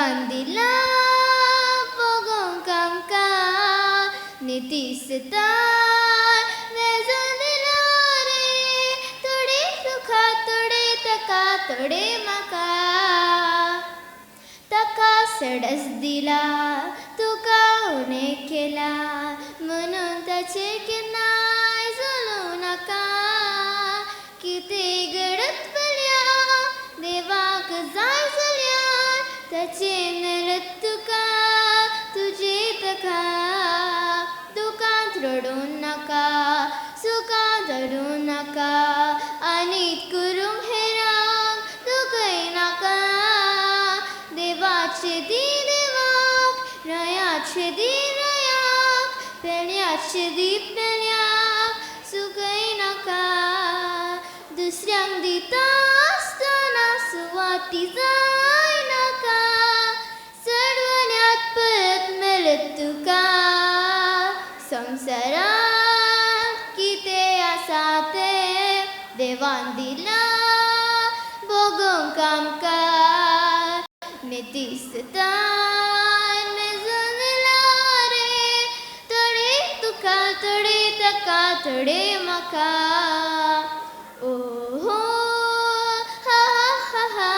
Devandila pogong kamka nitisita nezandila re tode sukha tode taka tode maka taka सडस दिला तुका उणे केला म्हणून त्याचे किनाय जळू नका किती गडत पल्या देवाक जाय जल्या त्याचे नरत तुका तुझे तका दुकान रडू नका सुखात रडू नका आणि करून हेराक तुकय नका देवाचे दी देवाक रयाचे दी रयाक पेण्याचे दी पेण्याक सुकय नका दुसऱ्यांक दिता आसतना सुवाती जाय नका चढवण्यात परत मेळत तुका संवसारांत कितें आसा तें देवान दिला भोगोंक आमकां नितिसताय मेजूनला रे तोडे तुका तोडे ताका तोडे म्हाका ओ हो हा हा हा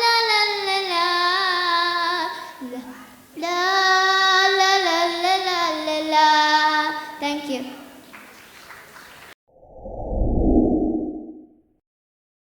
ला ला ला ला ला ला ला ला ला ला. Thank you.